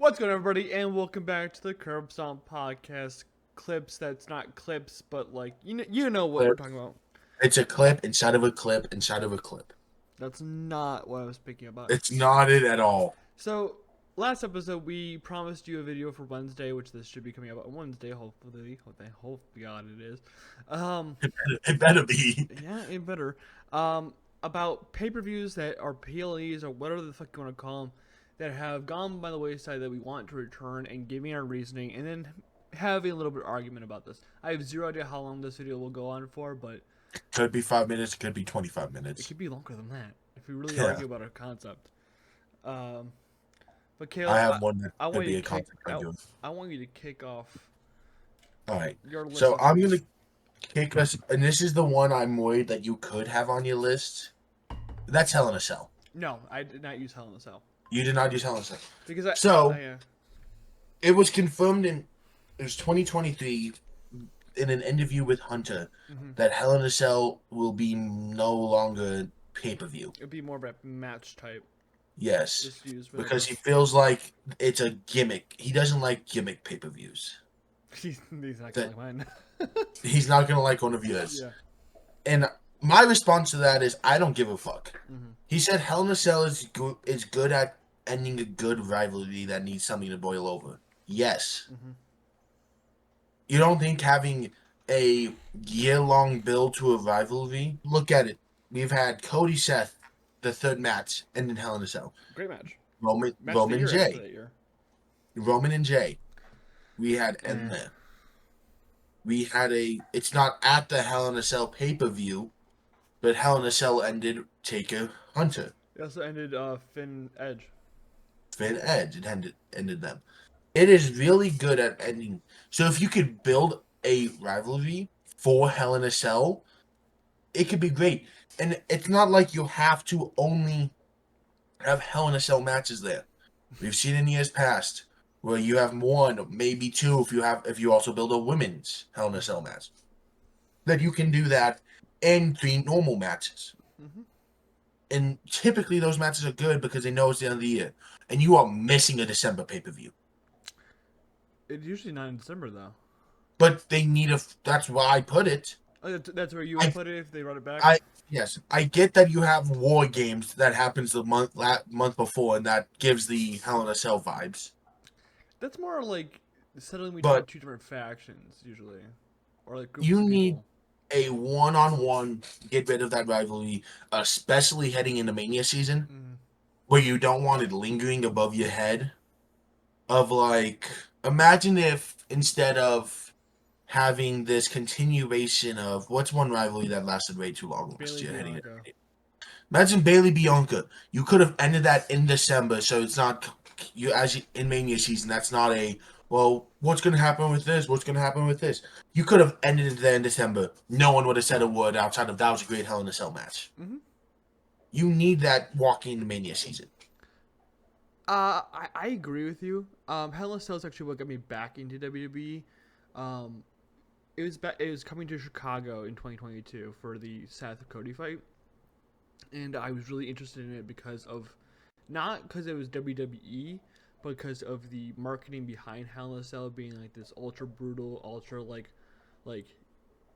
What's going on, everybody, and welcome back to the Stomp podcast. Clips that's not clips, but like you know what we're Clip. talking about. It's a clip inside of a clip inside of a clip. That's not what I was speaking about. It's not it at all. So, last episode we promised you a video for Wednesday, which this should be coming out on Wednesday. Hopefully, hope God it is. It better be. Yeah, it better. About pay-per-views that are PLEs or whatever the fuck you want to call them, that have gone by the wayside that we want to return, and giving our reasoning, and then having a little bit of argument about this. I have zero idea how long this video will go on for, but Could be 5 minutes. Could be 25 it minutes. could be longer than that if we really Yeah. argue about a concept. But Caleb, I have one that I could want be you a to kick. concept I do. I want you to kick off All right. your list. So of I'm things. gonna kick us, and this is the one I'm worried that you could have on your list. That's Hell in a Cell. No, I did not use Hell in a Cell You did not use Hell in a Cell. because I. So I, it was confirmed it was 2023 in an interview with Hunter that Hell in a Cell will be no longer pay-per-view. It'd be more of a match type. Yes, Just used because he feels like it's a gimmick. He doesn't like gimmick pay-per-views. he's not gonna like mine. He's not gonna like one of yours. Yeah. And my response to that is, I don't give a fuck. He said Hell in a Cell is good at ending a good rivalry that needs something to boil over. Yes. You don't think having a year-long build to a rivalry? Look at it. We've had Cody Seth, the third match, and in Hell in a Cell. Great match. Roman Match and Jay. Roman and Jay. We had end there. We had it's not at the Hell in a Cell pay-per-view, but Hell in a Cell ended Taker Hunter. It also ended Finn Edge. Finn Edge. It ended them. It is really good at ending. So if you could build a rivalry for Hell in a Cell, it could be great. And it's not like you have to only have Hell in a Cell matches there. We've seen in years past where you have one, maybe two, if you also build a women's Hell in a Cell match. That you can do that in 3 normal matches. And typically those matches are good because they know it's the end of the year. And you are missing a December pay-per-view. It's usually not in December though. But they need that's why I put it. Oh, that's where you would put it if they run it back. Yes, I get that you have War Games that happens the month before, and that gives the Hell in a Cell vibes. That's more like settling between 2 different factions usually, or like you need a one-on-one get rid of that rivalry, especially heading into Mania season, where you don't want it lingering above your head. Of like, imagine if instead of having this continuation of what's one rivalry that lasted way too long last year. Imagine Bailey Bianca. You could have ended that in December, so it's not in Mania season. That's not what's going to happen with this? What's going to happen with this? You could have ended it there in December. No one would have said a word outside of that was a great Hell in a Cell match. You need that walking into Mania season. I agree with you. Hell in a Cell is actually what got me back into WWE. It was coming to Chicago in 2022 for the Seth Cody fight, and I was really interested in it because of not because it was WWE, but because of the marketing behind Hell in a Cell being like this ultra brutal, ultra like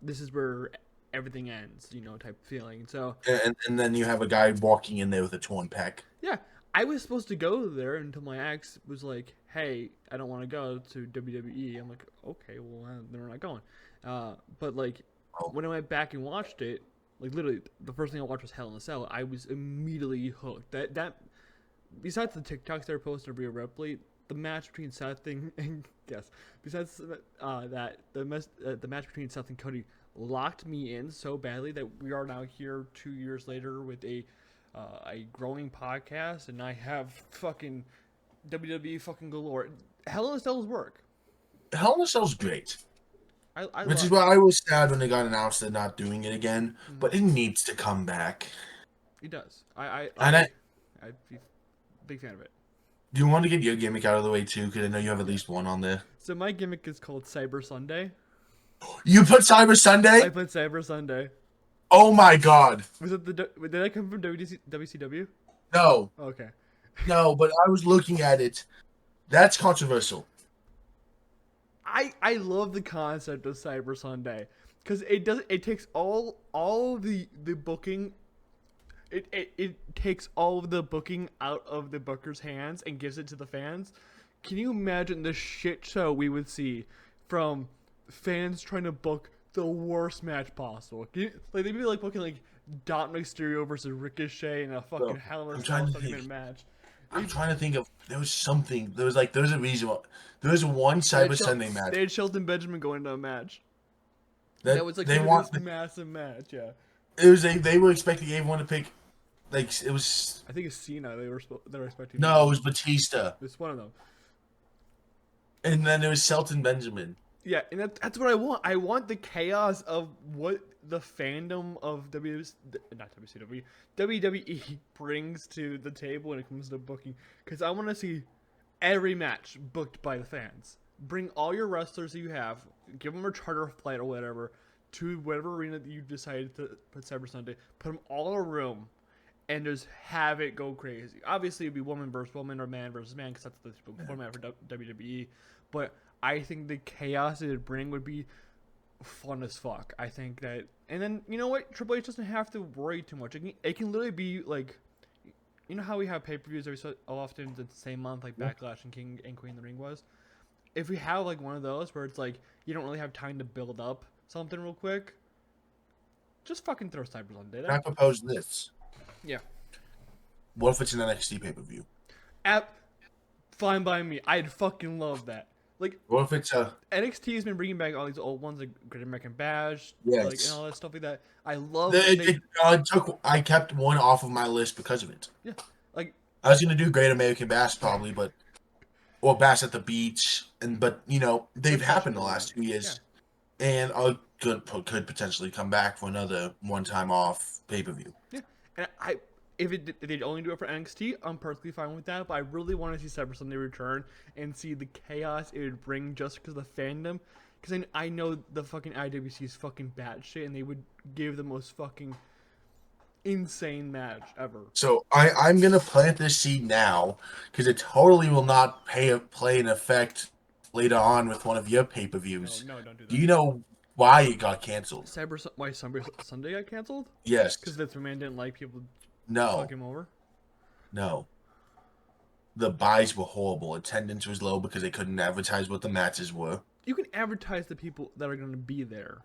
this is where everything ends, type feeling. So and then you have a guy walking in there with a torn pec. Yeah, I was supposed to go there until my ex was like, "Hey, I don't want to go to WWE." I'm like, "Okay, well, then we're not going." But like, when I went back and watched it, like literally, the first thing I watched was Hell in a Cell. I was immediately hooked. That besides the TikToks they were posting via Ripley, the match between Seth and besides that the match between Seth and Cody locked me in so badly that we are now here 2 years later with a growing podcast, and I have fucking WWE fucking galore. Hell in a Cell's work. Hell in a Cell's great. Which is why I was sad when they got announced they're not doing it again, but it needs to come back. It does. I'd be a big fan of it. Do you want to get your gimmick out of the way too? Because I know you have at least one on there. So my gimmick is called Cyber Sunday. You put Cyber Sunday? I put Cyber Sunday. Oh my god. Was it did I come from WCW? No. Okay. No, but I was looking at it. That's controversial. I love the concept of Cyber Sunday because it takes all the booking. It takes all of the booking out of the booker's hands and gives it to the fans. Can you imagine the shit show we would see from fans trying to book the worst match possible? Like they'd be like booking like Dominic Mysterio versus Ricochet in a fucking So Hell in a I'm Cell trying to 70-minute think. match. I'm They trying to think of. There was something. There was a reason. There was one Cyber Sunday match They had Shelton Benjamin going into a match. That that was like they gonna be want. this massive match. Yeah, It was they were expecting everyone to pick. Like it was. I think it's Cena. They were expecting to No, it win. was Batista, It's one of them. and then there was Shelton Benjamin. Yeah, and that's what I want. I want the chaos of what the fandom of not WCW, WWE brings to the table when it comes to booking. Because I want to see every match booked by the fans. Bring all your wrestlers that you have, give them a charter flight or whatever to whatever arena that you decided to put Cyber Sunday. Put them all in a room and just have it go crazy. Obviously, it'd be woman versus woman or man versus man because that's the format for WWE. But I think the chaos it would bring would be fun as fuck. I think that, and then you know what, Triple H doesn't have to worry too much. It can literally be like, you know how we have pay per views every so often the same month, like Backlash and King and Queen of the Ring was. If we have like one of those where it's like you don't really have time to build up something real quick, just fucking throw Cyber Sunday I there. propose this. Yeah. What if it's an NXT pay per view? App, fine by me. I'd fucking love that. Like What if it's a NXT has been bringing back all these old ones like Great American Bash, like and yes? all that stuff like that. I love when they I kept one off of my list because of it. yeah, like I was gonna do Great American Bash probably, but or Bash at the Beach, but they've those matches happened the are last long. 2 years, Yeah, and I could potentially come back for another one time off pay per view. yeah. And if they'd only do it for NXT, I'm perfectly fine with that. But I really want to see Cyber Sunday return and see the chaos it would bring just because of the fandom. Because I know the fucking IWC is fucking batshit, and they would give the most fucking insane match ever. So I'm gonna plant this seed now because it totally will not play an effect later on with one of your pay per No, views. no, don't do Do that. you know why it got canceled? Why Cyber Sunday got canceled? Yes. Because Vince McMahon didn't like people fuck No. him over. No. The buys were horrible. Attendance was low because they couldn't advertise what the matches were. You can advertise the people that are going to be there.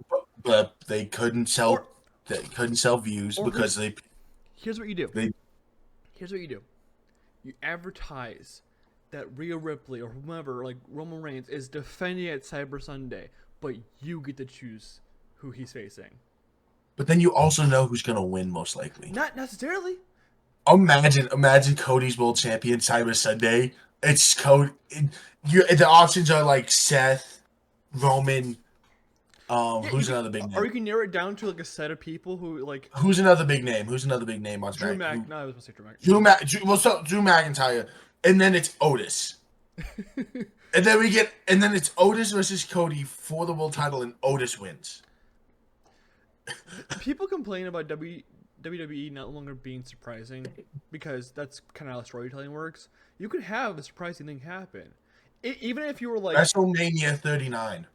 But they couldn't sell. Or, They couldn't sell views because here's what you do. they. Here's what you do. You advertise that Rhea Ripley or whomever, like Roman Reigns, is defending at Cyber Sunday, but you get to choose who he's facing. But then you also know who's gonna win most likely. Not necessarily. Imagine Cody's world champion Cyber Sunday. It's Cody. The options are like Seth, Roman. Yeah, Who's another big or name? you can narrow it down to like a set of people who like Who's another big name? Who's another big name on Drew Smack? No, I was gonna say Drew Drew McIntyre, and then it's Otis. And then it's Otis versus Cody for the world title, and Otis wins. People complain about WWE not longer being surprising because that's kind of how storytelling works. You could have a surprising thing happen, even if you were like WrestleMania 39.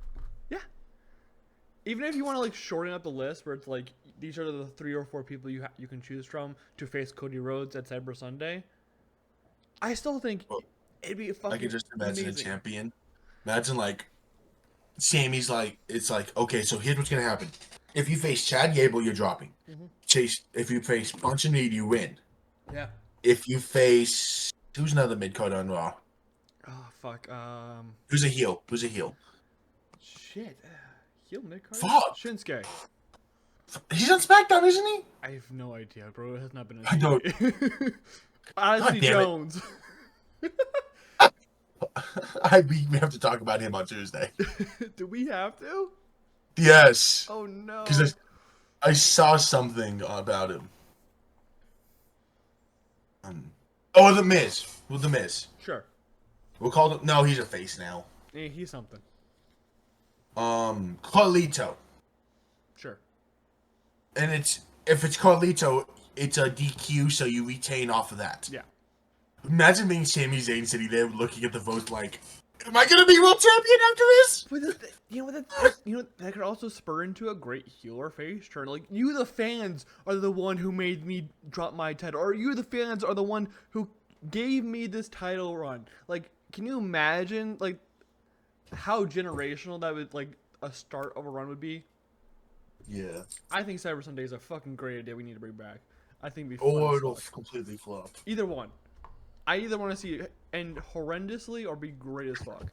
yeah, even if you want to like shorten up the list where it's like these are the 3 or 4 people you can choose from to face Cody Rhodes at Cyber Sunday. I still think it'd be fucking I could just imagine amazing. a champion. Imagine like Sammy's like it's like okay, so here's what's gonna happen. If you face Chad Gable, you're dropping. Chase. If you face Punch and Need, you win. Yeah. If you face who's another mid card on Raw? Oh fuck. Who's a heel? Who's a heel? Shit. Heel mid card. Fuck. Shinsuke. He's on SmackDown, isn't he? I have no idea, bro. It has not been. I don't. Honestly, God damn it. Jones. We have to talk about him on Tuesday. Do we have to? Yes, Oh no. because I saw something about him. Oh, the Miz. With the Miz. Sure. We'll call him. No, he's a face now. Yeah, he's something. Carlito. Sure. And if it's Carlito, it's a DQ, so you retain off of that. Yeah. Imagine being Sami Zayn sitting there looking at the votes like, am I gonna be world champion after this? But that could also spur into a great heel or face turn. Like, you, the fans, are the one who made me drop my title, or you, the fans, are the one who gave me this title run. Like, can you imagine like how generational that would like a start of a run would be? Yeah. I think Cyber Sunday is a fucking great idea. We need to bring back. I think it'd be fun Or as it'll fuck. completely flop. Either one. I either want to see it end horrendously or be great as fuck.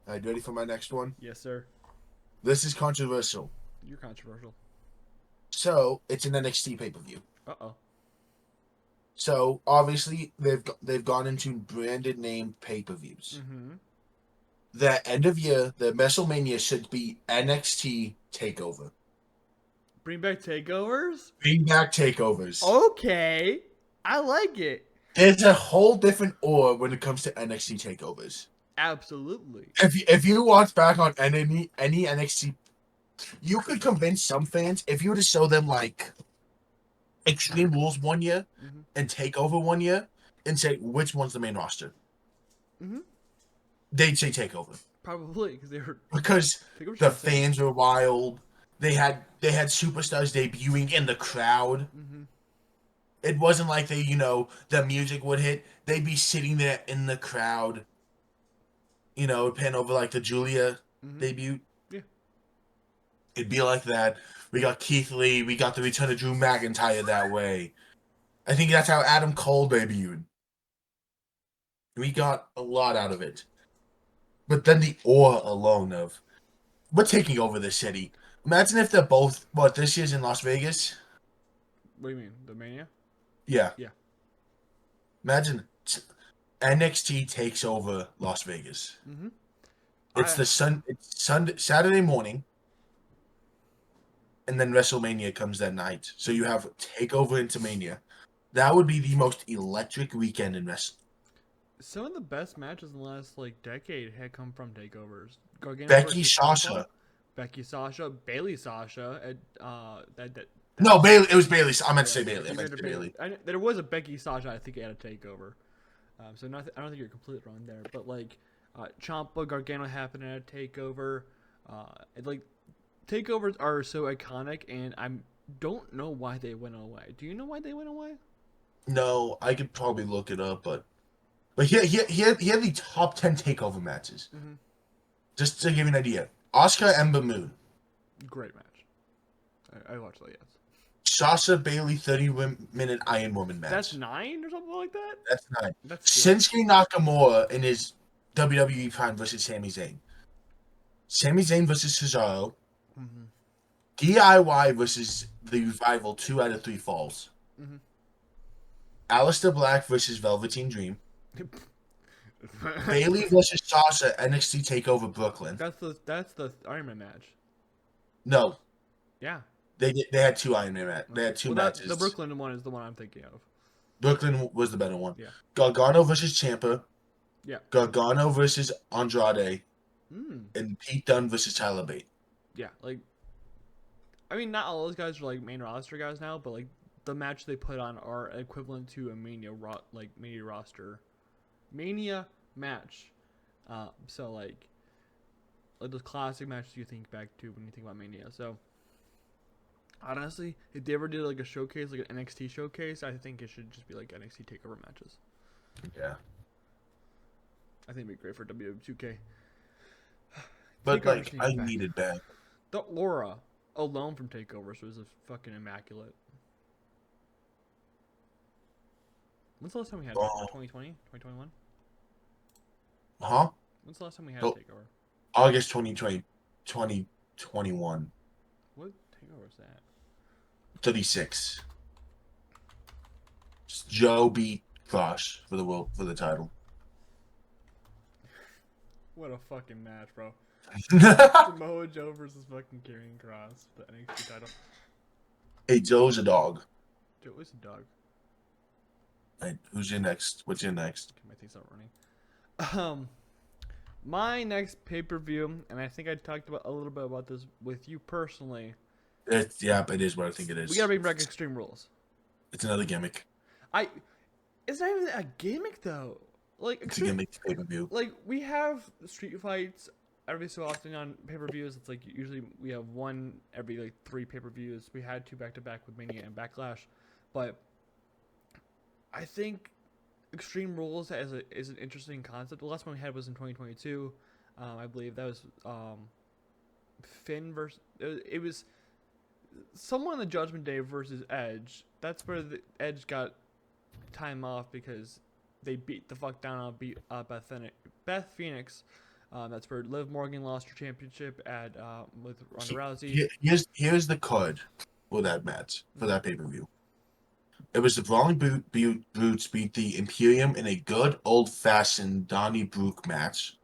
Alright, ready for my next one? Yes, sir. This is controversial. You're controversial. So it's an NXT pay per view. Uh-oh. So obviously they've gone into branded name pay per views. Mm-hmm. The end of year, the WrestleMania should be NXT Takeover. Bring back takeovers? Bring back takeovers. Okay. I like it. There's a whole different aura when it comes to NXT takeovers. Absolutely. If you watch back on any NXT, you could convince some fans if you were to show them like Extreme Rules one year and Takeover one year and say which one's the main roster. They'd say Takeover. Probably because the fans were wild. They had superstars debuting in the crowd. It wasn't like the music would hit. They'd be sitting there in the crowd. Pan over like the Julia debut. Yeah. It'd be like that. We got Keith Lee. We got the return of Drew McIntyre that way. I think that's how Adam Cole debuted. We got a lot out of it. But then the aura alone of we're taking over the city. Imagine if they're both this year's in Las Vegas. What do you mean? The Mania? Yeah. Yeah. Imagine NXT takes over Las Vegas. It's Sunday, Saturday morning, and then WrestleMania comes that night. So you have Takeover into Mania. That would be the most electric weekend in wrestling. Some of the best matches in the last decade had come from takeovers. Becky Sasha. Becky Sasha, Bailey Sasha, No, Bailey. It was Bailey. I meant to say Bailey. There was a Becky Sasha. I think at a takeover. So I don't think you're completely wrong there. But Ciampa Gargano happened at a takeover. Takeovers are so iconic, and I don't know why they went away. Do you know why they went away? No, I could probably look it up, but he had the top 10 takeover matches. Just to give you an idea, Asuka Ember Moon. Great match. I watched that. Yes. Sasha Bailey 30-minute Iron Woman match. That's 9 or something like that? That's 9. Shinsuke Nakamura in his WWE prime versus Sami Zayn. Sami Zayn versus Cesaro. DIY versus The Revival 2 out of 3 falls. Aleister Black versus Velveteen Dream. Bailey versus Sasha NXT TakeOver Brooklyn. That's the Iron Man match. No. Yeah. They had 2 Iron Man matches. They had 2 matches. The Brooklyn one is the one I'm thinking of. Brooklyn was the better one. Yeah. Gargano versus Ciampa. Yeah. Gargano versus Andrade. And Pete Dunne versus Tyler Bate. Yeah, I mean, not all those guys are main roster guys now, but the match they put on are equivalent to a Mania Mania roster, Mania match. So those classic matches you think back to when you think about Mania. So honestly, if they ever did a showcase, an NXT showcase, I think it should just be NXT takeover matches. Yeah. I think it'd be great for WWE 2K. But I need it back. The aura alone from takeovers was a fucking immaculate. When's the last time we had it? 2020? 2021? Huh? When's the last time we had a takeover? August 2020. 2021. What takeover was that? 36. Joe beat Crush for the title. What a fucking match, bro. Samoa Joe versus fucking Karrion Kross, the NXT title. Hey, Joe's a dog. Joe is a dog. Hey, who's your next? What's your next? Okay, my thing's not running. My next pay-per-view, and I think I talked about a little bit about this with you personally. It is what I think it is. We gotta bring back Extreme Rules. It's another gimmick. It's not even a gimmick though. Like It's a gimmick pay-per-view. like we have street fights every so often on pay-per-views. It's like usually we have one every like 3 pay-per-views. We had 2 back-to-back with Mania and Backlash, but I think Extreme Rules is an interesting concept. The last one we had was in 2022. I believe that was Finn versus it was someone on the Judgment Day versus Edge. That's where the Edge got time off because they beat the fuck down on Beth Phoenix. That's where Liv Morgan lost her championship at with Ronda Rousey. Here's the card for that match, for that pay-per-view. It was the Brawling Brutes beat the Imperium in a good old-fashioned Donnie Brooke match.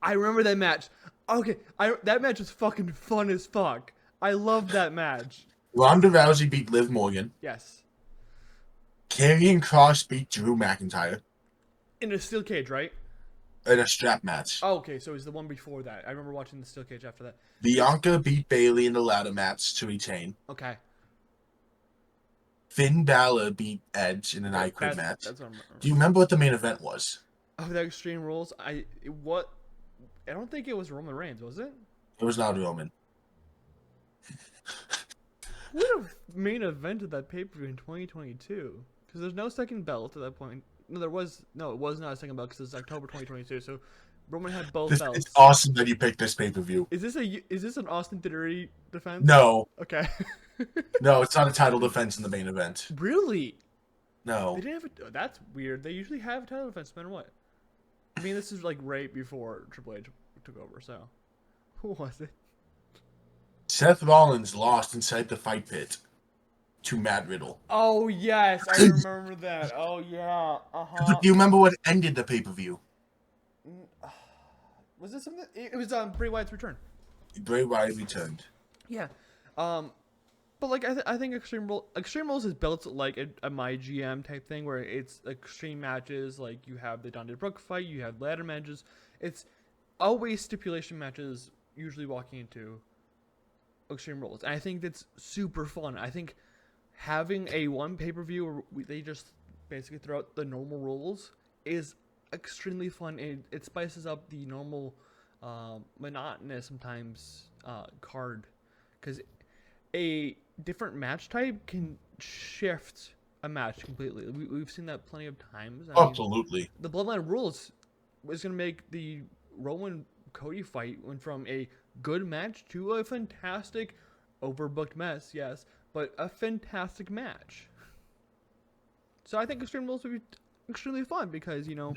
I remember that match. Okay, that match was fucking fun as fuck. I love that match. Ronda Rousey beat Liv Morgan. Yes. Karrion Kross beat Drew McIntyre. In a steel cage, right? In a strap match. Oh, okay, so it was the one before that. I remember watching the steel cage after that. Bianca beat Bayley in the ladder match to retain. Okay. Finn Balor beat Edge in an I Quit match. That's what Do you remember what the main event was? Oh, the Extreme Rules. I don't think it was Roman Reigns, was it? It was not Roman. What a main event of that pay-per-view in 2022. Because there's no second belt at that point. No, it was not a second belt because it's October 2022. So Roman had both belts. It's awesome that you picked this pay-per-view. Is this an Austin Theory defense? No. Okay. No, it's not a title defense in the main event. Really? No. They didn't have that's weird. They usually have a title defense no matter what. I mean, this is like right before Triple H took over, so who was it? Seth Rollins lost inside the fight pit to Matt Riddle. Oh yes, I remember that. Oh yeah. Do you remember what ended the pay-per-view? Was this something? It was Bray Wyatt's return. Bray Wyatt returned. Yeah. But like I think Extreme Rules is built like a My GM type thing where it's extreme matches. Like you have the Dante Brooke fight, you have ladder matches. It's always stipulation matches. Usually walking into Extreme Rules, and I think that's super fun. I think having a one pay-per-view where they just basically throw out the normal rules is extremely fun. It spices up the normal monotonous sometimes card, because a different match type can shift a match completely. We've seen that plenty of times. I mean, Absolutely. the Bloodline Rules was going to make the Roman Cody fight went from a good match to a fantastic overbooked mess, yes, but a fantastic match. So I think Extreme Rules would be extremely fun because, you know,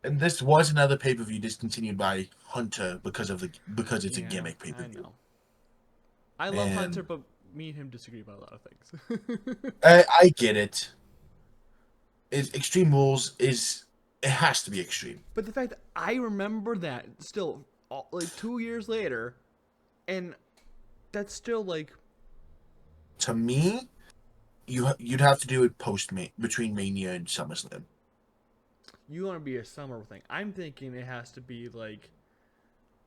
and this was another pay-per-view discontinued by Hunter because it's a gimmick pay-per-view. I know. I love Hunter, but me and him disagree about a lot of things. I get it. Extreme Rules it has to be extreme. But the fact that I remember that still, like 2 years later, and that's still like. To me, you'd have to do it between Mania and SummerSlam. You want to be a summer thing. I'm thinking it has to be like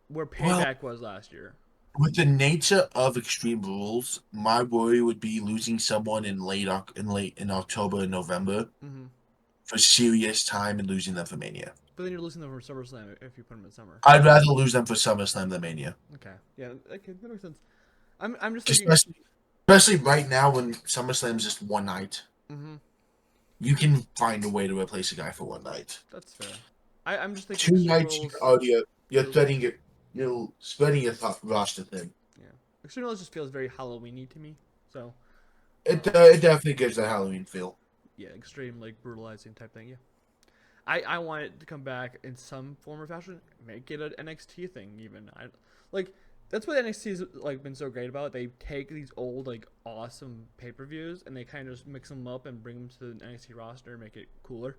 where Payback was last year. With the nature of Extreme Rules, my worry would be losing someone in October and November for serious time and losing them for Mania. But then you're losing them for SummerSlam if you put them in summer. I'd rather lose them for SummerSlam than Mania. Okay, yeah, okay, that makes sense. I'm just thinking, especially right now when SummerSlam is just one night. Mm-hmm. You can find a way to replace a guy for one night. That's fair. I'm just thinking 2 nights. You're spreading your roster thin. Yeah, Extreme Rules just feels very Halloween-y to me. So it definitely gives a Halloween feel. Yeah, extreme like brutalizing type thing. Yeah, I want it to come back in some form or fashion. Make it an NXT thing even. That's what NXT has like been so great about. They take these old like awesome pay-per-views and they kind of just mix them up and bring them to the NXT roster and make it cooler.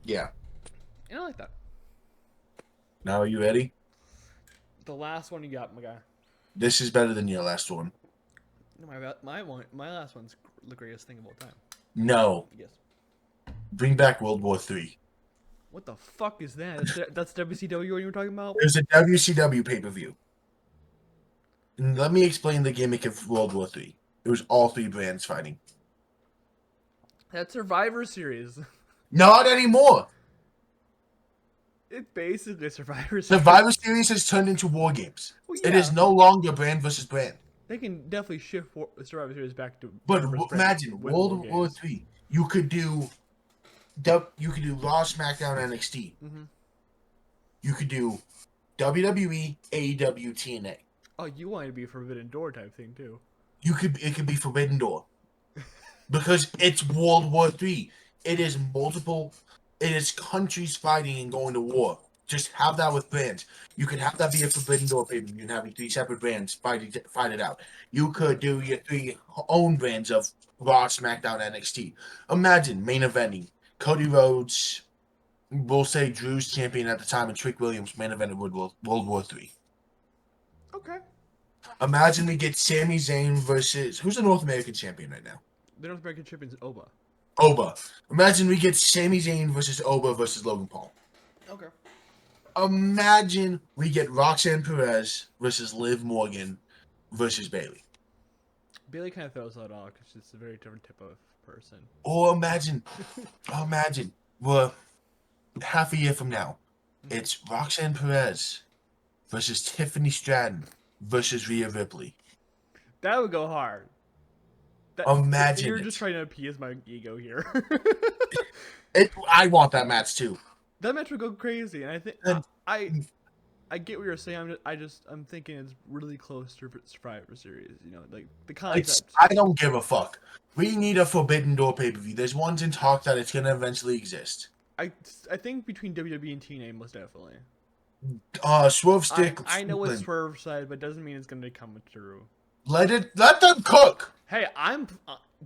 Yeah. And I like that. Now are you ready? The last one you got, my guy. This is better than your last one. My last one's the greatest thing of all time. No. Yes. Bring back World War III. What the fuck is that? That's WCW what you were talking about? There's a WCW pay-per-view. And let me explain the gimmick of World War III. It was all 3 brands fighting. That's Survivor Series. Not anymore. It's basically a Survivor Series. Survivor Series has turned into War Games. Well, It yeah, is no longer brand versus brand. they can definitely shift Survivor Series back to But brand versus brand imagine when War World War Games. Three. You could do Raw, SmackDown, NXT. Mm-hmm. You could do WWE, AEW, TNA. Oh, you want it to be a Forbidden Door type thing too. It could be Forbidden Door because it's World War Three. It is multiple. It is countries fighting and going to war. Just have that with brands. You could have that be a Forbidden Door paper. You can have your 3 separate brands fight it out. You could do your 3 own brands of Raw, SmackDown, NXT. Imagine main eventing Cody Rhodes. We'll say Drew's champion at the time, and Trick Williams main event of World War Three. Okay. Imagine we get Sami Zayn versus who's the North American champion right now? The North American champion is Oba. Oba. Imagine we get Sami Zayn versus Oba versus Logan Paul. Okay. Imagine we get Roxanne Perez versus Liv Morgan versus Bayley. Bayley kind of throws that off because she's a very different type of person. Or imagine, well, half a year from now, it's Roxanne Perez versus Tiffany Stratton versus Rhea Ripley. That would go hard. Imagine you're just trying to appease my ego here. I want that match too. That match would go crazy, and I think I get what you're saying. I'm thinking it's really close to Survivor Series. You know, like the concept. I don't give a fuck. We need a Forbidden Door pay-per-view. There's ones in talk that it's gonna eventually exist. I think between WWE and TNA, most definitely. Swerve Stick. I know what Swerve said, but doesn't mean it's gonna come true. Let them cook. Hey,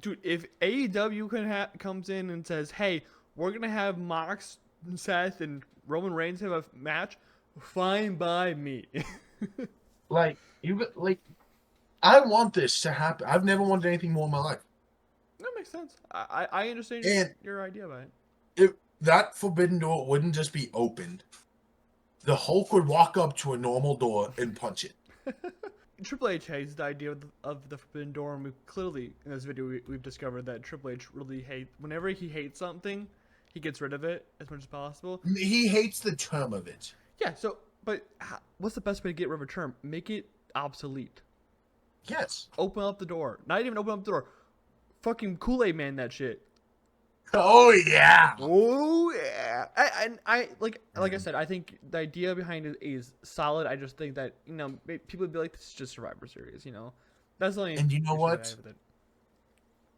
dude. If AEW comes in and says, "Hey, we're gonna have Mox, Seth, and Roman Reigns have a match," fine by me. I want this to happen. I've never wanted anything more in my life. That makes sense. I understand your idea about it. If that Forbidden Door wouldn't just be opened, the Hulk would walk up to a normal door and punch it. Triple H hates the idea of the Forbidden Door, and we've clearly, in this video, we've discovered that Triple H really hates, whenever he hates something, he gets rid of it as much as possible. He hates the term of it. Yeah, but what's the best way to get rid of a term? Make it obsolete. Yes. Open up the door. Not even open up the door. Fucking Kool-Aid Man that shit. Oh yeah. Oh yeah. I like I said, I think the idea behind it is solid. I just think that, you know, people would be like, this is just Survivor Series, you know. That's the only. And you know what?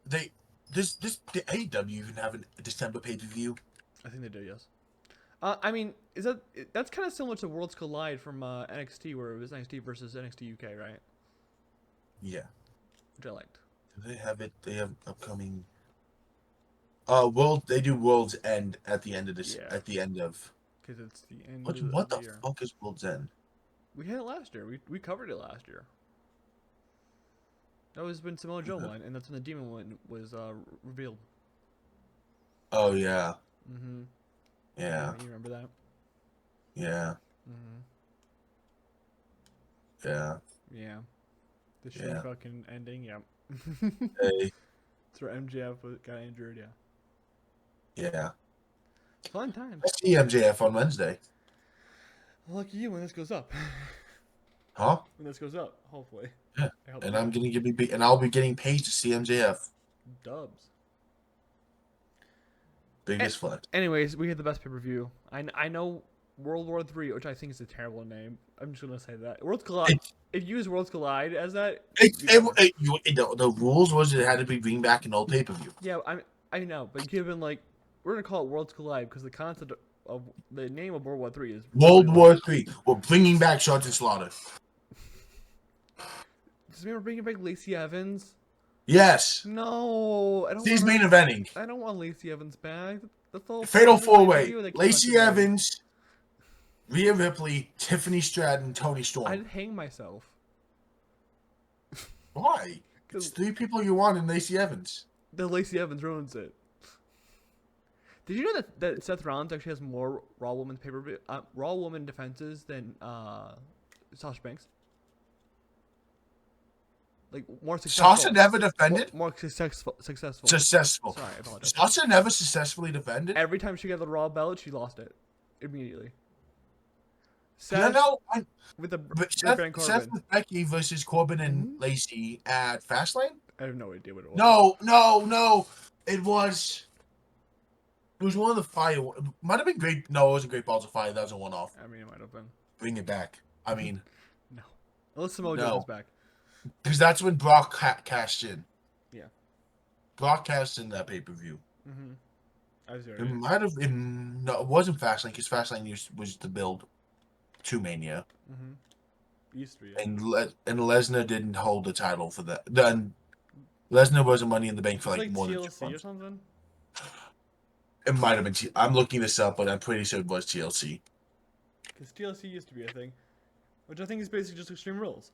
The AEW even have a December pay-per-view. I think they do, yes. I mean, that's kind of similar to Worlds Collide from NXT, where it was NXT versus NXT UK, right? Yeah. Which I liked. Do they have it? They have upcoming. They do World's End at the end of this. Yeah. At the end of. Because it's the end. What the fuck is World's End? We had it last year. We covered it last year. That was when Samoa Joe won, and that's when the Demon one was revealed. Oh yeah. Mm-hmm. Yeah. You remember that? Yeah. Mm-hmm. Yeah. Yeah. The show fucking ending. Yep. Hey. That's where MJF got injured. Yeah. Yeah. Fun times. I see MJF on Wednesday. Lucky you when this goes up. Huh? When this goes up, hopefully. Yeah. And I'll be getting paid to see MJF. Dubs. Biggest fun. Anyways, we had the best pay-per-view. I know World War III, which I think is a terrible name. I'm just gonna say that. Worlds Collide. If you use Worlds Collide as that, the rules was it had to be bring back an old pay-per-view. Yeah, I know, but you could have been like, we're gonna call it Worlds Collide because the concept of the name of World War III is World War III. We're bringing back Sergeant Slaughter. Does it mean we're bringing back Lacey Evans? Yes. No, I don't. He's main eventing. I don't want Lacey Evans back. That's all. Fatal 4-way. Lacey Evans, Rhea Ripley, Tiffany Stratton, Toni Storm. I'd hang myself. Why? It's 3 people you want in Lacey Evans. The Lacey Evans ruins it. Did you know that Seth Rollins actually has more Raw Women's Raw Woman defenses than Sasha Banks? Like more Sasha successful. never defended. More successful. Successful. Sorry, I apologize. Sasha never successfully defended. Every time she got the Raw belt, she lost it immediately. No, Seth no. with the But Baron Corbin. Seth with Becky versus Corbin and Lacey at Fastlane. I have no idea what it was. No. It was one of the fire. Might have been great. No, it wasn't Great Balls of Fire. That was a one-off. I mean, it might have been. Bring it back. I mean, no. Unless Samoa Joe comes back. Because that's when Brock cashed in. Yeah. Brock cashed in that pay-per-view. Mm-hmm. It might have been. No, it wasn't Fastlane because Fastlane was the build to Mania. Mm-hmm. Used to be. Yeah. And Lesnar didn't hold the title for that. Then Lesnar wasn't Money in the Bank for like more than 2 months. or something? It might have been. I'm looking this up, but I'm pretty sure it was TLC. Because TLC used to be a thing, which I think is basically just Extreme Rules.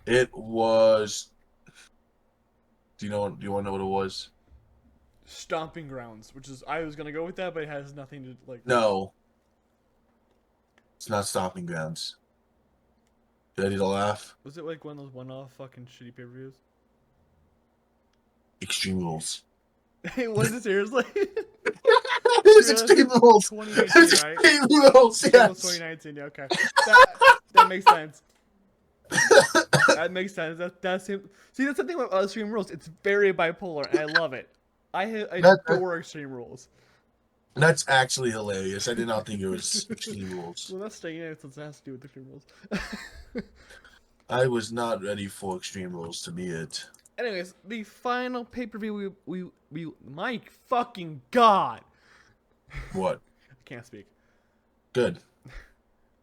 It was. Do you want to know what it was? Stomping Grounds, which is I was gonna go with that, but it has nothing to like. No. It's not Stomping Grounds. Ready to laugh? Was it like one of those one-off fucking shitty pay-per-views? Extreme Rules. It was it seriously? It was Extreme Rules. 2019, right? Extreme Rules, yes. 2019, yeah, okay. That makes sense. That makes sense. That's him. See, that's the thing about Extreme Rules. It's very bipolar, and I love it. I adore Extreme Rules. That's actually hilarious. I did not think it was Extreme Rules. Well, that's staying in it since it has to do with Extreme Rules. I was not ready for Extreme Rules to be it. Anyways, the final pay-per-view we my fucking god. What? I can't speak. Good.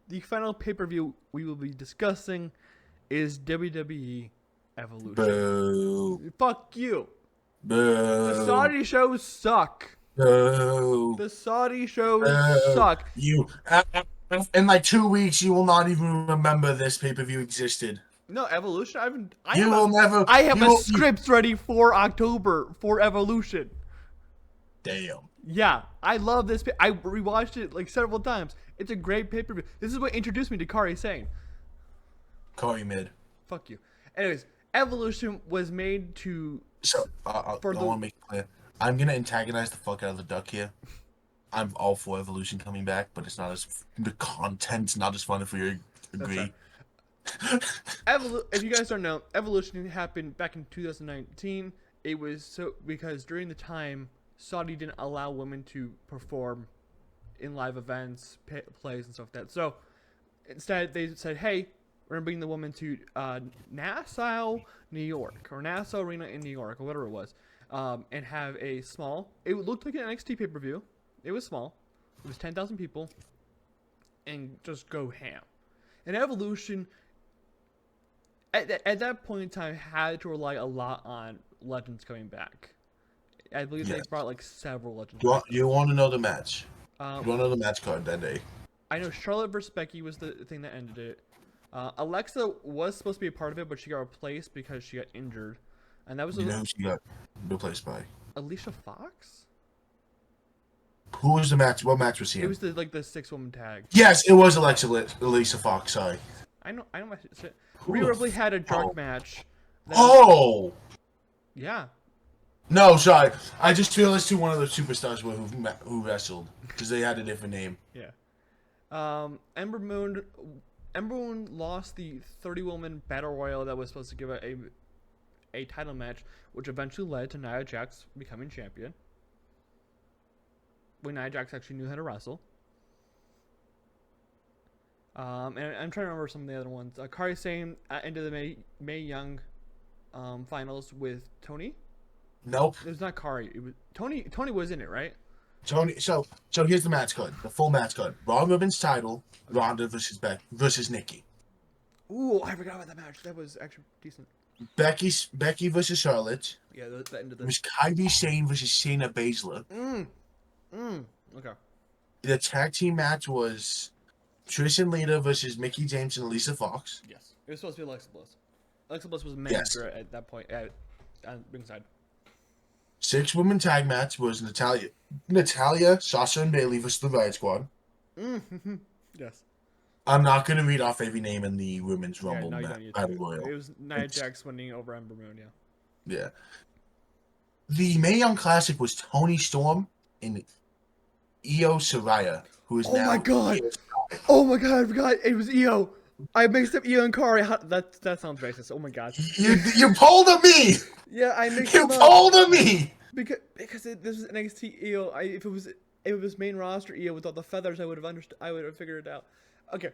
The final pay-per-view we will be discussing is WWE Evolution. Boo. Fuck you. Boo. The Saudi shows suck. Boo. The Saudi shows suck. You in like 2 weeks you will not even remember this pay-per-view existed. No, Evolution. I have a script ready for October for Evolution. Damn. Yeah, I love this. I rewatched it like several times. It's a great pay-per-view. This is what introduced me to Kari Sane. Kari mid. Fuck you. Anyways, Evolution was made to. So I want to make it clear. I'm gonna antagonize the fuck out of the duck here. I'm all for Evolution coming back, but it's not as the content's not as fun if we agree. If you guys don't know, Evolution happened back in 2019. It was because during the time Saudi didn't allow women to perform in live events, plays, and stuff like that. So instead, they said, "Hey, we're gonna bring the woman to Nassau, New York, or Nassau Arena in New York, or whatever it was, and have a small. It looked like an NXT pay-per-view. It was small. It was 10,000 people, and just go ham. And Evolution." At that point in time, had to rely a lot on legends coming back. I believe they brought like several legends. You want to know the match? You want to know the match card that day? I know Charlotte versus Becky was the thing that ended it. Alexa was supposed to be a part of it, but she got replaced because she got injured, and that was. You know who she got replaced by? Alicia Fox. Who was the match? What match was he in? It was the 6-woman tag. Yes, it was Alicia Fox. Sorry. I know my shit. Rhea Ripley had a dark match. Yeah. No, sorry. I just realized who one of the superstars were who wrestled because they had a different name. Yeah. Ember Moon lost the 30-woman battle royal that was supposed to give a title match, which eventually led to Nia Jax becoming champion. When Nia Jax actually knew how to wrestle. And I'm trying to remember some of the other ones. Kari Sane into the Mae Young finals with Tony. Nope. It was not Kari. It was Tony. Tony was in it, right? Tony. So here's the match card. The full match card. Raw Women's title. Ronda versus Nikki. Ooh, I forgot about that match. That was actually decent. Becky versus Charlotte. Yeah, that ended It was Kairi Sane versus Shayna Baszler. Okay. The tag team match was Trish and Lita versus Mickie James and Alicia Fox. Yes. It was supposed to be Alexa Bliss. Alexa Bliss was manager at that point at ringside. 6-woman tag match was Natalia, Sasha, and Bayley versus the Riot Squad. Yes. I'm not gonna read off every name in the women's Yeah, rumble no, you don't need battle to. royal. It was Nia It's Jax winning over Ember Moon. Yeah. yeah. The Mae Young Classic was Tony Storm and Io Saraya, who is Oh my now god! Io Sky. Oh my god! I forgot it was EO. I mixed up EO and Kari. That sounds racist. Oh my god. You pulled a me. Yeah, I mixed You them up pulled a me. because this is NXT EO. If it was main roster EO with all the feathers, I would have understood. I would have figured it out. Okay,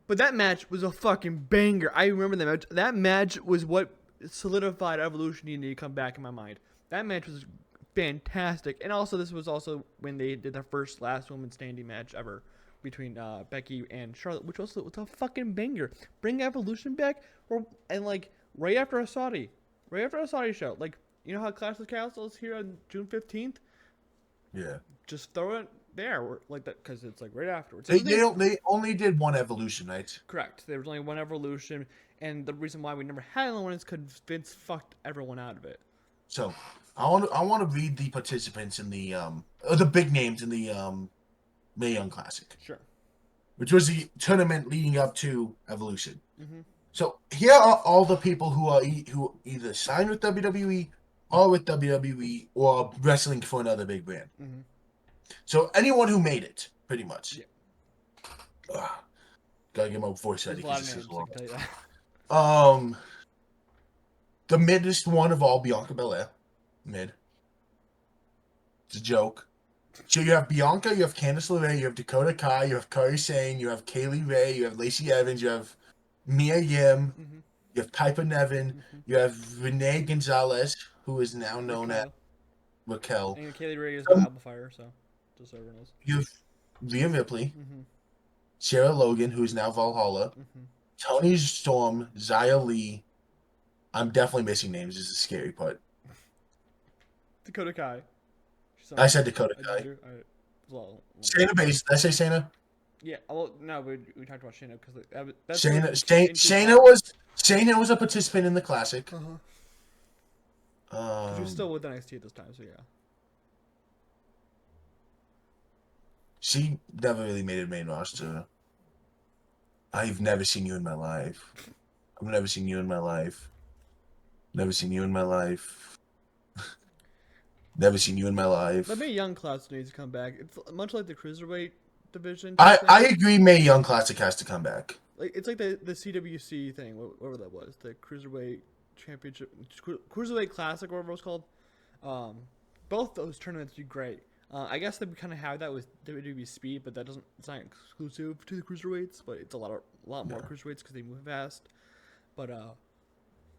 but that match was a fucking banger. I remember that match. That match was what solidified Evolution needed to come back in my mind. That match was fantastic, and also this was also when they did the first last woman standing match ever between Becky and Charlotte, which was a fucking banger. Bring Evolution back, and like right after a Saudi show, like you know how Clash of the Castle is here on June 15th. Yeah. Just throw it there, like that, because it's like right afterwards. They only did one evolution, right? Correct. There was only one Evolution, and the reason why we never had another one is because Vince fucked everyone out of it. So I want to read the participants in the big names in the Mae Young Classic, Sure. which was the tournament leading up to Evolution. Mm-hmm. So here are all the people who either signed with WWE or with WWE or wrestling for another big brand. Mm-hmm. So anyone who made it, pretty much. Yeah. Gotta get my voice There's ready a lot because of this is names, I long. can tell you that. The middest one of all, Bianca Belair. Mid. It's a joke. So you have Bianca, you have Candice LeRae, you have Dakota Kai, you have Kairi Sane, you have Kaylee Ray, you have Lacey Evans, you have Mia Yim, Mm-hmm. you have Piper Nevin, Mm-hmm. you have Renee Gonzalez, who is now known as Raquel. And Kaylee Ray is not Amplifier, so just so everyone knows. You have Rhea Ripley, Mm-hmm. Sarah Logan, who is now Valhalla, Mm-hmm. Tony Storm, Xia Li. I'm definitely missing names. This is the scary part. Dakota Kai. I said Dakota Kai. Did you? Well, Shayna Baszler. Did I say Shayna? yeah. Well, no, we talked about Shayna because that's Shayna was a participant in the classic. She was still with NXT at this time, so yeah. She never really made it main roster. I've never seen you in my life. I've never seen you in my life. Never seen you in my life. Never seen you in my life. But Mae Young class needs to come back. It's much like the cruiserweight division. I agree. Mae Young Classic has to come back. Like it's like the CWC thing, whatever that was, the cruiserweight championship, cruiserweight classic, whatever it was called. Both those tournaments do great. I guess they kind of have that with WWE Speed, but it's not exclusive to the cruiserweights, but it's a lot more cruiserweights because they move fast. But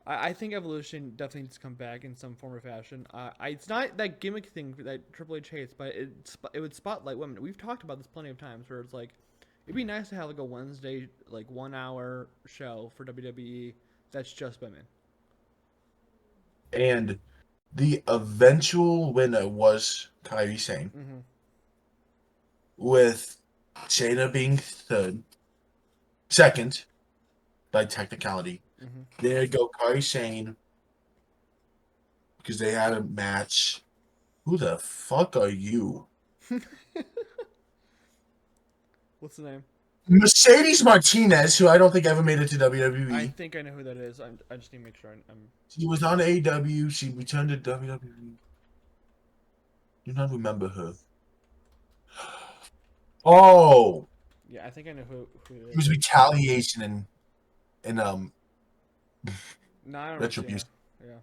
I think Evolution definitely needs to come back in some form or fashion. It's not that gimmick thing that Triple H hates, but it would spotlight women. We've talked about this plenty of times, where it's like it'd be nice to have like a Wednesday 1 hour show for WWE that's just women. And the eventual winner was Kairi Sane, with Shayna being second by technicality. There you go, Kairi Sane, because they had a match. Who the fuck are you? What's the name? Mercedes Martinez, who I don't think ever made it to WWE. I think I know who that is. I just need to make sure I'm. She was on AEW. She returned to WWE. Do not remember her. Oh. Yeah, I think I know who it is. It was Retaliation and No, I don't Retribution. Yeah.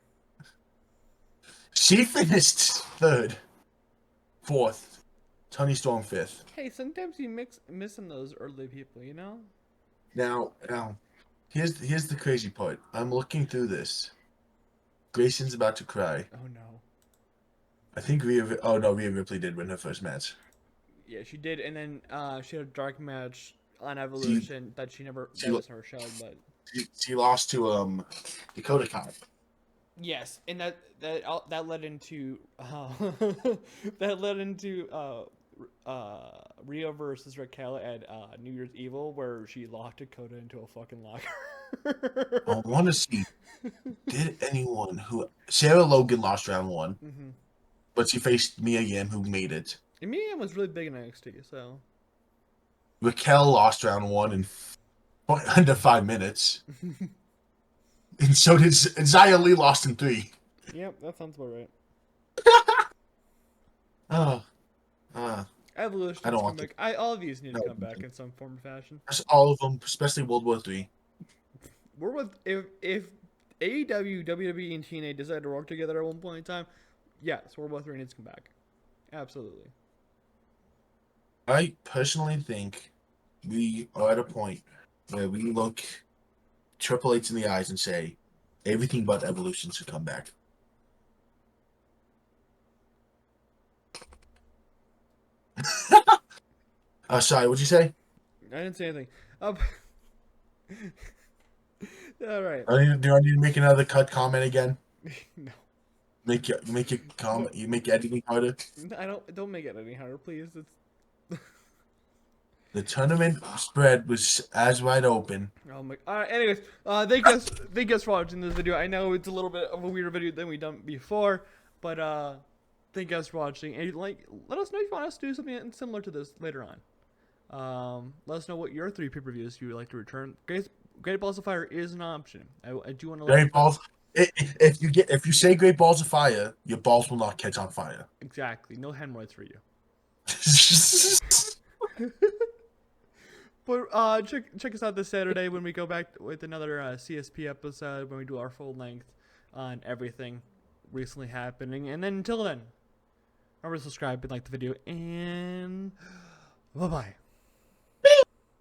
She finished third, fourth. Tony Storm fifth. Hey, sometimes you missing those early people, you know. Now, here's the crazy part. I'm looking through this. Grayson's about to cry. Oh no. I think Rhea Ripley did win her first match. Yeah, she did, and then she had a dark match on Evolution that she never showed, but she lost to Dakota Kai. Yes, and that led into Rhea versus Raquel at New Year's Evil, where she locked Dakota into a fucking locker. I want to see. Did anyone Sarah Logan lost round one, but she faced Mia Yim, who made it. And Mia Yim was really big in NXT, so Raquel lost round 1 in under 5 minutes. And so did Xia Li lost in 3. Yep, that sounds about right. Oh, Evolution I needs don't to come want to. back. All of these need to come back in some form or fashion. That's all of them, especially World War 3. We're with if AEW, WWE, and TNA decide to work together at one point in time, yes, World War 3 needs to come back. Absolutely. I personally think we are at a point where we look Triple H in the eyes and say, everything but Evolution should come back. Sorry, what'd you say? I didn't say anything. All right. Do I need to make another cut comment again? No. Make your comment. You make editing harder. I don't make it any harder, please. It's The tournament spread was as wide open. oh my. All right. Anyways, thank you guys for watching this video. I know it's a little bit of a weirder video than we've done before, but thank you guys for watching. And let us know if you want us to do something similar to this later on. Let us know what your 3 pay-per-views you would like to return. Great Balls of Fire is an option. I do want to. Great balls. If you say Great Balls of Fire, your balls will not catch on fire. Exactly. No hemorrhoids for you. But check us out this Saturday when we go back with another CSP episode when we do our full length on everything recently happening. And then until then, remember to subscribe and like the video, and bye bye.